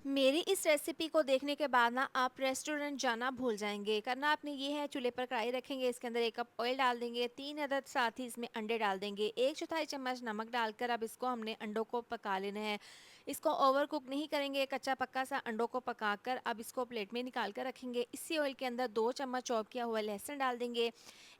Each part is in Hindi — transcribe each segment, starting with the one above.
मेरी इस रेसिपी को देखने के बाद ना आप रेस्टोरेंट जाना भूल जाएँगे। करना आपने ये है, चूल्हे पर कढ़ाई रखेंगे, इसके अंदर 1 कप ऑयल डाल देंगे, 3 अदद साथ ही इसमें अंडे डाल देंगे, 1 चौथाई चम्मच नमक डालकर अब इसको हमने अंडों को पका लेना है। इसको ओवर कुक नहीं करेंगे, कच्चा-पक्का सा अंडों को पकाकर अब इसको प्लेट में निकाल कर रखेंगे। इसी ऑयल के अंदर 2 चम्मच चॉप किया हुआ लहसुन डाल देंगे,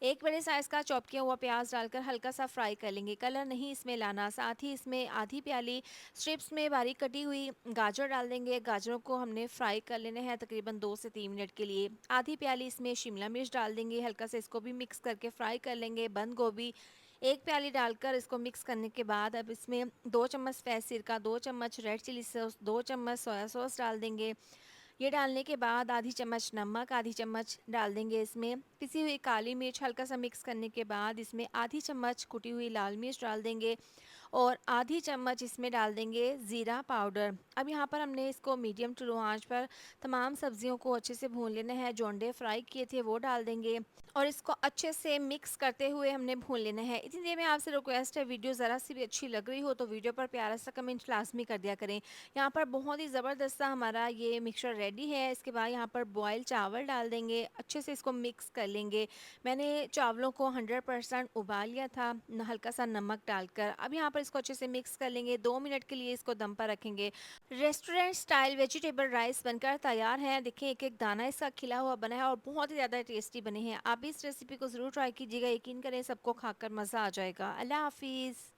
1 बड़े साइज़ का चॉप किया हुआ प्याज़ डालकर हल्का सा फ्राई कर लेंगे, कलर नहीं इसमें लाना। साथ ही इसमें आधी प्याली स्ट्रिप्स में बारीक कटी हुई गाजर डाल देंगे। गाजरों को हमने फ्राई कर लेना है तकरीबन 2 से 3 मिनट के लिए। आधी प्याली इसमें शिमला मिर्च डाल देंगे, हल्का सा इसको भी मिक्स करके फ्राई कर लेंगे। बंद गोभी 1 प्याली डालकर इसको मिक्स करने के बाद अब इसमें 2 चम्मच फैस सिरका, 2 चम्मच रेड चिली सॉस, 2 चम्मच सोया सॉस डाल देंगे। ये डालने के बाद आधी चम्मच नमक, आधी चम्मच डाल देंगे इसमें पिसी हुई काली मिर्च। हल्का सा मिक्स करने के बाद इसमें आधी चम्मच कुटी हुई लाल मिर्च डाल देंगे और आधी चम्मच इसमें डाल देंगे ज़ीरा पाउडर। अब यहाँ पर हमने इसको मीडियम टू लो आंच पर तमाम सब्जियों को अच्छे से भून लेना है। जो अंडे फ्राई किए थे वो डाल देंगे और इसको अच्छे से मिक्स करते हुए हमने भून लेना है। इतनी देर में आपसे रिक्वेस्ट है, वीडियो ज़रा सी भी अच्छी लग रही हो तो वीडियो पर प्यारा सा कमेंट लाजमी कर दिया करें। यहाँ पर बहुत ही ज़बरदस्त सा हमारा ये मिक्सचर रेडी है। इसके बाद यहाँ पर बॉयल चावल डाल देंगे, अच्छे से इसको मिक्स कर लेंगे। मैंने चावलों को 100% उबाल लिया था हल्का सा नमक डालकर। अब यहाँ पर इसको अच्छे से मिक्स कर लेंगे, 2 मिनट के लिए इसको दम पर रखेंगे। रेस्टोरेंट स्टाइल वेजिटेबल राइस बनकर तैयार है। देखिए एक एक दाना इसका खिला हुआ बना है और बहुत ही ज़्यादा टेस्टी बने हैं। आप भी इस रेसिपी को ज़रूर ट्राई कीजिएगा, यकीन करें सबको खाकर मज़ा आ जाएगा। अल्लाह हाफिज़।